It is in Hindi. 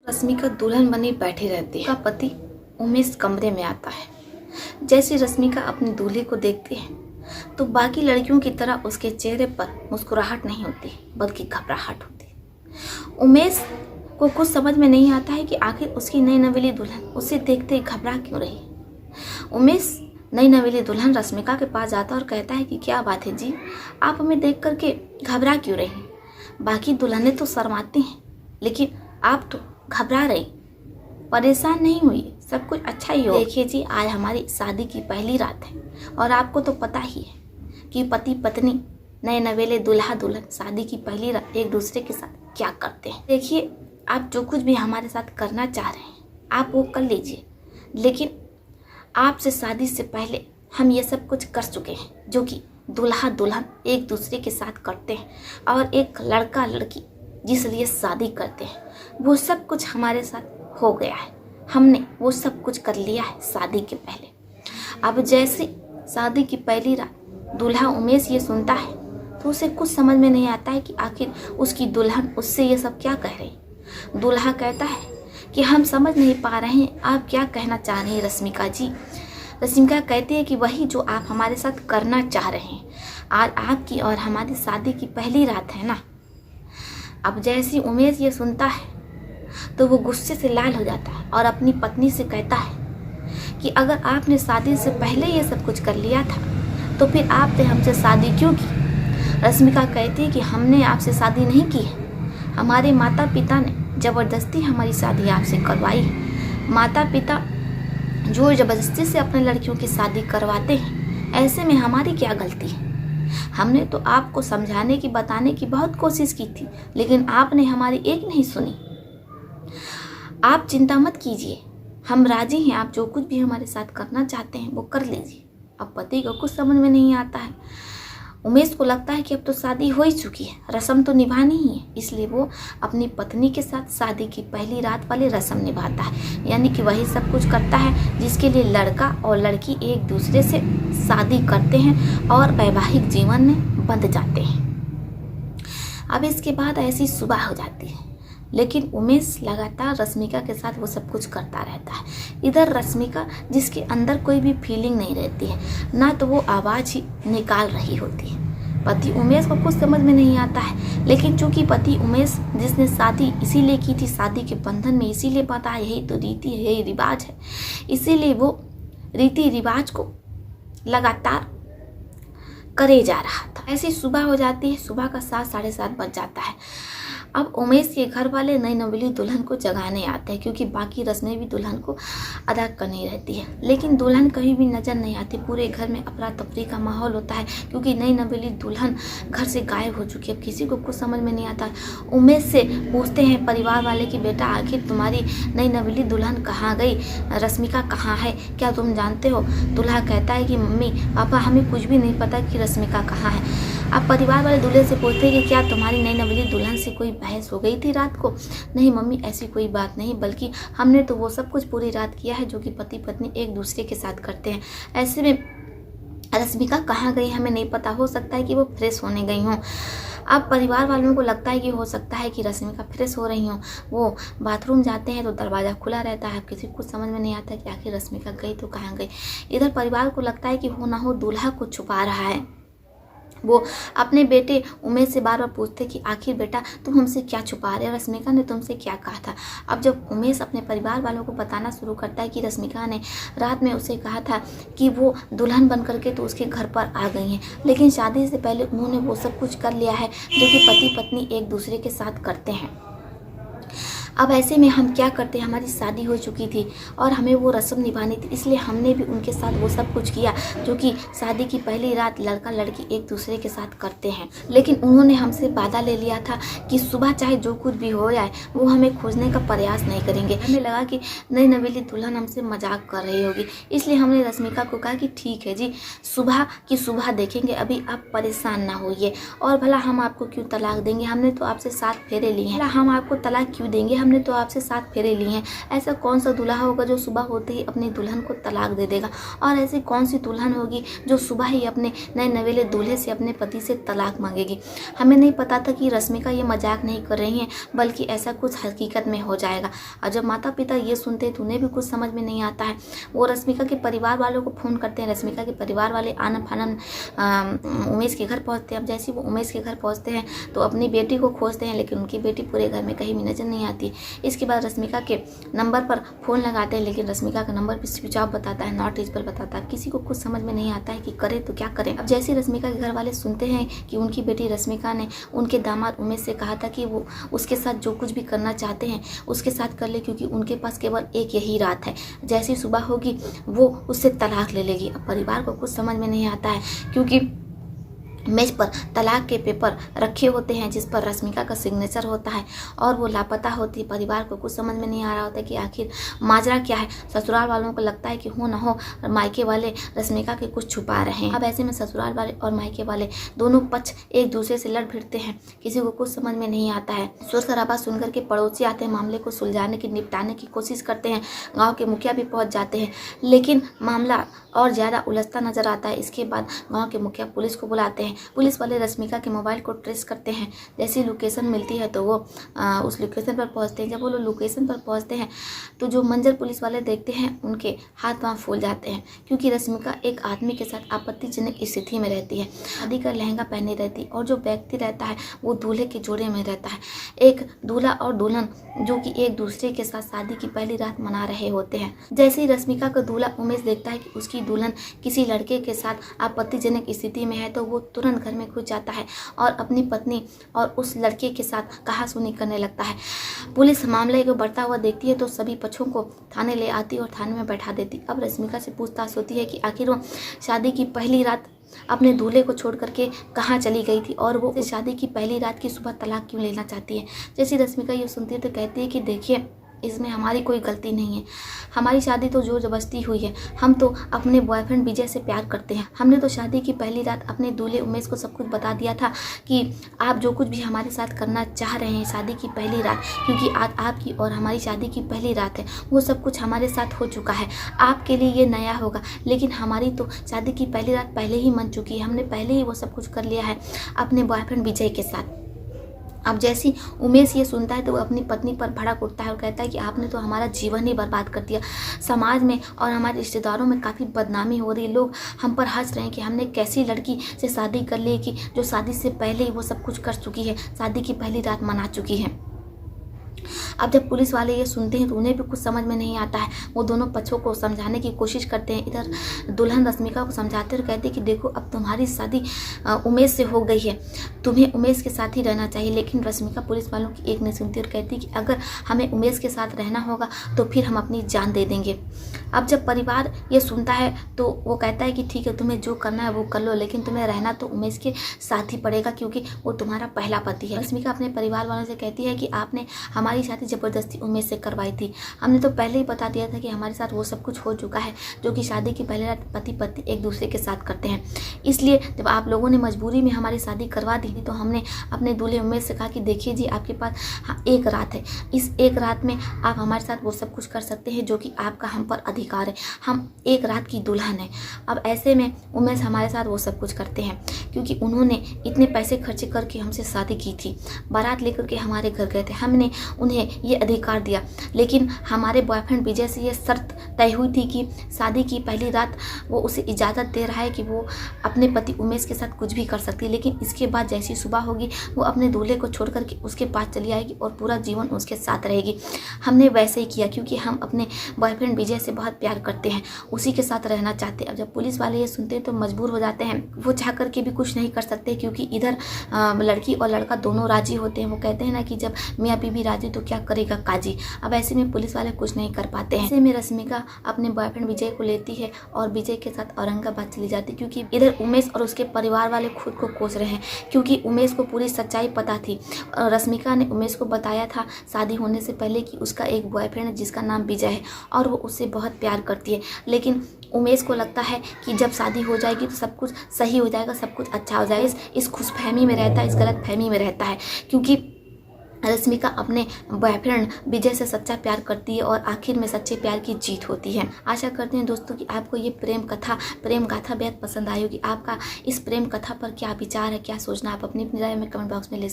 रश्मिका दुल्हन बनी बैठी रहती है। का पति उमेश कमरे में आता है। जैसे रश्मिका अपनी दूल्हे को देखती है तो बाकी लड़कियों की तरह उसके चेहरे पर मुस्कुराहट नहीं होती बल्कि घबराहट होती। उमेश को कुछ समझ में नहीं आता है कि आखिर उसकी नई नवेली दुल्हन उसे देखते ही घबरा क्यों रही। उमेश नई नवेली दुल्हन रश्मिका के पास जाता और कहता है कि क्या बात है जी, आप हमें देख करके घबरा क्यों रही? बाकी दुल्हनें तो शर्माती हैं लेकिन आप तो घबरा रही। परेशान नहीं हुई, सब कुछ अच्छा ही हो। देखिए जी, आज हमारी शादी की पहली रात है और आपको तो पता ही है कि पति पत्नी नए नवेले दूल्हा दुल्हन शादी की पहली रात एक दूसरे के साथ क्या करते हैं। देखिए, आप जो कुछ भी हमारे साथ करना चाह रहे हैं आप वो कर लीजिए, लेकिन आपसे शादी से पहले हम ये सब कुछ कर चुके हैं जो कि दूल्हा दुल्हन एक दूसरे के साथ करते हैं, और एक लड़का लड़की जिस लिए शादी करते हैं वो सब कुछ हमारे साथ हो गया है। हमने वो सब कुछ कर लिया है शादी के पहले। अब जैसे शादी की पहली रात दूल्हा उमेश ये सुनता है तो उसे कुछ समझ में नहीं आता है कि आखिर उसकी दुल्हन उससे ये सब क्या कह रही। दूल्हा कहता है कि हम समझ नहीं पा रहे हैं आप क्या कहना चाह रहे हैं रश्मिका जी। रश्मिका कहती है कि वही जो आप हमारे साथ करना चाह रहे हैं। आज आपकी और हमारी शादी की पहली रात है ना। अब जैसे उमेश ये सुनता है तो वो गुस्से से लाल हो जाता है और अपनी पत्नी से कहता है कि अगर आपने शादी से पहले ये सब कुछ कर लिया था तो फिर आपने हमसे शादी क्यों की। रश्मिका कहती है कि हमने आपसे शादी नहीं की है, हमारे माता पिता ने ज़बरदस्ती हमारी शादी आपसे करवाई है। माता पिता जो ज़बरदस्ती से अपने लड़कियों की शादी करवाते हैं, ऐसे में हमारी क्या गलती है। हमने तो आपको समझाने की बताने की बहुत कोशिश की थी लेकिन आपने हमारी एक नहीं सुनी। आप चिंता मत कीजिए, हम राजी हैं, आप जो कुछ भी हमारे साथ करना चाहते हैं वो कर लीजिए। अब पति को कुछ समझ में नहीं आता है। उमेश को लगता है कि अब तो शादी हो ही चुकी है, रस्म तो निभानी ही है, इसलिए वो अपनी पत्नी के साथ शादी की पहली रात वाली रस्म निभाता है। यानी कि वही सब कुछ करता है जिसके लिए लड़का और लड़की एक दूसरे से शादी करते हैं और वैवाहिक जीवन में बंध जाते हैं। अब इसके बाद ऐसी सुबह हो जाती है, लेकिन उमेश लगातार रश्मिका के साथ वो सब कुछ करता रहता है। इधर रश्मिका जिसके अंदर कोई भी फीलिंग नहीं रहती है, ना तो वो आवाज़ ही निकाल रही होती है। पति उमेश को कुछ समझ में नहीं आता है, लेकिन चूंकि पति उमेश जिसने शादी इसीलिए की थी, शादी के बंधन में इसीलिए बता यही तो रीति है, यही रिवाज है, इसीलिए वो रीति रिवाज को लगातार करे जा रहा था। ऐसी सुबह हो जाती है, सुबह का 7 साढ़े 7 बज जाता है। अब उमेश के घर वाले नई नवेली दुल्हन को जगाने आते हैं क्योंकि बाकी रस्में भी दुल्हन को अदा करनी रहती है, लेकिन दुल्हन कहीं भी नज़र नहीं आती। पूरे घर में अफरा तफरी का माहौल होता है क्योंकि नई नवेली दुल्हन घर से गायब हो चुकी है। किसी को कुछ समझ में नहीं आता। उमेश से पूछते हैं परिवार वाले कि बेटा आखिर तुम्हारी नई नवेली दुल्हन कहाँ गई, रश्मिका कहाँ है, क्या तुम जानते हो? दूल्हा कहता है कि मम्मी पापा हमें कुछ भी नहीं पता कि रश्मिका कहाँ है। अब परिवार वाले दूल्हे से पूछते हैं कि क्या तुम्हारी नई नवेली दुल्हन से कोई बहस हो गई थी रात को? नहीं मम्मी, ऐसी कोई बात नहीं, बल्कि हमने तो वो सब कुछ पूरी रात किया है जो कि पति पत्नी एक दूसरे के साथ करते हैं। ऐसे में रश्मिका कहाँ गई हमें नहीं पता, हो सकता है कि वो फ्रेश होने गई हों। अब परिवार वालों को लगता है कि हो सकता है कि रश्मिका फ्रेश हो रही हों। वो बाथरूम जाते हैं तो दरवाज़ा खुला रहता है। किसी को समझ में नहीं आता कि आखिर रश्मिका गई तो कहाँ गई। इधर परिवार को लगता है कि हो ना हो दूल्हा को छुपा रहा है। वो अपने बेटे उमेश से बार बार पूछते कि आखिर बेटा तुम हमसे क्या छुपा रहे हो, रश्मिका ने तुमसे क्या कहा था। अब जब उमेश अपने परिवार वालों को बताना शुरू करता है कि रश्मिका ने रात में उसे कहा था कि वो दुल्हन बन करके तो उसके घर पर आ गई हैं, लेकिन शादी से पहले उन्होंने वो सब कुछ कर लिया है जो कि पति पत्नी एक दूसरे के साथ करते हैं। अब ऐसे में हम क्या करते हैं, हमारी शादी हो चुकी थी और हमें वो रस्म निभानी थी, इसलिए हमने भी उनके साथ वो सब कुछ किया जो कि शादी की पहली रात लड़का लड़की एक दूसरे के साथ करते हैं। लेकिन उन्होंने हमसे वादा ले लिया था कि सुबह चाहे जो कुछ भी हो जाए वो हमें खोजने का प्रयास नहीं करेंगे। हमें लगा कि नई नवेली दुल्हन हमसे मजाक कर रही होगी, इसलिए हमने रश्मिका को कहा कि ठीक है जी, सुबह की सुबह देखेंगे, अभी आप परेशान ना होइए। और भला हम आपको क्यों तलाक देंगे, हमने तो आपसे 7 फेरे लिए हैं, भला हम आपको तलाक क्यों देंगे, हमने तो आपसे 7 फेरे लिए हैं। ऐसा कौन सा दूल्हा होगा जो सुबह होते ही अपनी दुल्हन को तलाक दे देगा, और ऐसी कौन सी दुल्हन होगी जो सुबह ही अपने नए नवेले दूल्हे से अपने पति से तलाक मांगेगी। हमें नहीं पता था कि रश्मिका ये मजाक नहीं कर रही हैं, बल्कि ऐसा कुछ हकीकत में हो जाएगा। और जब माता पिता ये सुनते हैं तो उन्हें भी कुछ समझ में नहीं आता है। वो रश्मिका के परिवार वालों को फ़ोन करते हैं। रश्मिका के परिवार वाले आनन फानन उमेश के घर पहुँचते हैं। अब जैसे वो उमेश के घर पहुँचते हैं तो अपनी बेटी को खोजते हैं, लेकिन उनकी बेटी पूरे घर में कहीं भी नजर नहीं आती। इसके बाद रश्मिका के नंबर पर फ़ोन लगाते हैं, लेकिन रश्मिका का नंबर भी स्विच ऑफ बताता है, नॉट रीचेबल बताता है। किसी को कुछ समझ में नहीं आता है कि करें तो क्या करें। अब जैसे रश्मिका के घर वाले सुनते हैं कि उनकी बेटी रश्मिका ने उनके दामाद उमेश से कहा था कि वो उसके साथ जो कुछ भी करना चाहते हैं उसके साथ कर ले, क्योंकि उनके पास केवल एक यही रात है, जैसी सुबह होगी वो उससे तलाक ले लेगी। अब परिवार को कुछ समझ में नहीं आता है, क्योंकि मेज पर तलाक के पेपर रखे होते हैं जिस पर रश्मिका का सिग्नेचर होता है, और वो लापता होती है। परिवार को कुछ समझ में नहीं आ रहा होता कि आखिर माजरा क्या है। ससुराल वालों को लगता है कि हो ना हो मायके वाले रश्मिका के कुछ छुपा रहे हैं। अब ऐसे में ससुराल वाले और मायके वाले दोनों पक्ष एक दूसरे से लड़ भिड़ते हैं। किसी को कुछ समझ में नहीं आता है। शोर शराबा सुनकर के पड़ोसी आते हैं, मामले को सुलझाने की निपटाने की कोशिश करते हैं। गाँव के मुखिया भी पहुँच जाते हैं, लेकिन मामला और ज़्यादा उलझता नजर आता है। इसके बाद गाँव के मुखिया पुलिस को बुलाते हैं। पुलिस वाले रश्मिका के मोबाइल को ट्रेस करते हैं। जैसी लोकेशन मिलती है तो वो उस लोकेशन पर पहुंचते हैं। जब वो लोग लोकेशन पर पहुंचते हैं तो जो मंजर पुलिस वाले देखते हैं उनके हाथ पांव फूल जाते हैं, क्योंकि रश्मिका एक आदमी के साथ आपत्तिजनक स्थिति में रहती है। शादी का लहंगा पहने रहती है, और जो व्यक्ति रहता है वो दूल्हे के जोड़े में रहता है। एक दूल्हा और दुल्हन जो कि एक दूसरे के साथ शादी की पहली रात मना रहे होते हैं। जैसे ही रश्मिका का दूल्हा उमेश देखता है कि उसकी दुल्हन किसी लड़के के साथ आपत्तिजनक स्थिति में है तो वो तुरंत घर में घुस जाता है और अपनी पत्नी और उस लड़के के साथ कहासुनी करने लगता है। पुलिस मामले को बढ़ता हुआ देखती है तो सभी पक्षों को थाने ले आती और थाने में बैठा देती। अब रश्मिका से पूछताछ होती है कि आखिर वो शादी की पहली रात अपने दूल्हे को छोड़ करके कहाँ चली गई थी, और वो शादी की पहली रात की सुबह तलाक क्यों लेना चाहती है। जैसे रश्मिका ये सुनती है तो कहती है कि देखिए, इसमें हमारी कोई गलती नहीं है। हमारी शादी तो जोर जबरदस्ती हुई है। हम तो अपने बॉयफ्रेंड विजय से प्यार करते हैं। हमने तो शादी की पहली रात अपने दूल्हे उमेश को सब कुछ बता दिया था कि आप जो कुछ भी हमारे साथ करना चाह रहे हैं शादी की पहली रात, क्योंकि आज आपकी और हमारी शादी की पहली रात है, वो सब कुछ हमारे साथ हो चुका है। आपके लिए ये नया होगा, लेकिन हमारी तो शादी की पहली रात पहले ही मन चुकी है। हमने पहले ही वो सब कुछ कर लिया है अपने बॉयफ्रेंड विजय के साथ। अब जैसी उमेश ये सुनता है तो वो अपनी पत्नी पर भड़क उठता है और कहता है कि आपने तो हमारा जीवन ही बर्बाद कर दिया। समाज में और हमारे रिश्तेदारों में काफ़ी बदनामी हो रही है। लोग हम पर हंस रहे हैं कि हमने कैसी लड़की से शादी कर ली कि जो शादी से पहले ही वो सब कुछ कर चुकी है, शादी की पहली रात मना चुकी है। अब जब पुलिस वाले ये सुनते हैं तो उन्हें भी कुछ समझ में नहीं आता है। वो दोनों पक्षों को समझाने की कोशिश करते हैं। इधर दुल्हन रश्मिका को समझाते और कहते हैं कि देखो, अब तुम्हारी शादी उमेश से हो गई है, तुम्हें उमेश के साथ ही रहना चाहिए। लेकिन रश्मिका पुलिस वालों की एक नहीं सुनती और कहती है कि अगर हमें उमेश के साथ रहना होगा तो फिर हम अपनी जान दे देंगे। अब जब परिवार ये सुनता है तो वो कहता है कि ठीक है, तुम्हें जो करना है वो कर लो, लेकिन तुम्हें रहना तो उमेश के साथ ही पड़ेगा, क्योंकि वो तुम्हारा पहला पति है। रश्मिका अपने परिवार वालों से कहती है कि आपने हमारी शादी जबरदस्ती उमेश से करवाई थी। हमने तो पहले ही बता दिया था कि हमारे साथ वो सब कुछ हो चुका है जो कि शादी की पहली रात पति पत्नी एक दूसरे के साथ करते हैं। इसलिए जब आप लोगों ने मजबूरी में हमारी शादी करवा दी थी तो हमने अपने दूल्हे उमेश से कहा कि देखिए जी, आपके पास एक रात है, इस एक रात में आप हमारे साथ वो सब कुछ कर सकते हैं जो कि आपका हम पर अधिकार है। हम एक रात की दुल्हन है। अब ऐसे में उमेश हमारे साथ वो सब कुछ करते हैं क्योंकि उन्होंने इतने पैसे खर्च करके हमसे शादी की थी, बारात लेकर के हमारे घर गए थे, हमने उन्हें ये अधिकार दिया। लेकिन हमारे बॉयफ्रेंड विजय से ये शर्त तय हुई थी कि शादी की पहली रात वो उसे इजाज़त दे रहा है कि वो अपने पति उमेश के साथ कुछ भी कर सकती है, लेकिन इसके बाद जैसी सुबह होगी वो अपने दूल्हे को छोड़ करके उसके पास चली आएगी और पूरा जीवन उसके साथ रहेगी। हमने वैसे ही किया क्योंकि हम अपने बॉयफ्रेंड विजय से बहुत प्यार करते हैं, उसी के साथ रहना चाहते हैं। अब जब पुलिस वाले ये सुनते हैं तो मजबूर हो जाते हैं। वो चाह करके भी कुछ नहीं कर सकते क्योंकि इधर लड़की और लड़का दोनों राजी होते हैं। वो कहते हैं ना कि जब मियाँ बीवी राजी तो क्या करेगा काजी। अब ऐसे में पुलिस वाले कुछ नहीं कर पाते हैं। ऐसे में रश्मिका अपने बॉयफ्रेंड विजय को लेती है और विजय के साथ औरंगाबाद चली जाती है क्योंकि इधर उमेश और उसके परिवार वाले खुद को कोस रहे हैं क्योंकि उमेश को पूरी सच्चाई पता थी। रश्मिका ने उमेश को बताया था शादी होने से पहले कि उसका एक बॉयफ्रेंड है जिसका नाम विजय है और वो उससे बहुत प्यार करती है। लेकिन उमेश को लगता है कि जब शादी हो जाएगी तो सब कुछ सही हो जाएगा, सब कुछ अच्छा हो जाएगा। इस खुशफहमी में रहता है, इस गलत फहमी में रहता है क्योंकि रश्मिका अपने बॉयफ्रेंड विजय से सच्चा प्यार करती है और आखिर में सच्चे प्यार की जीत होती है। आशा करते हैं दोस्तों कि आपको ये प्रेम गाथा बेहद पसंद आई होगी। आपका इस प्रेम कथा पर क्या विचार है, क्या सोचना, आप अपनी राय में कमेंट बॉक्स में ले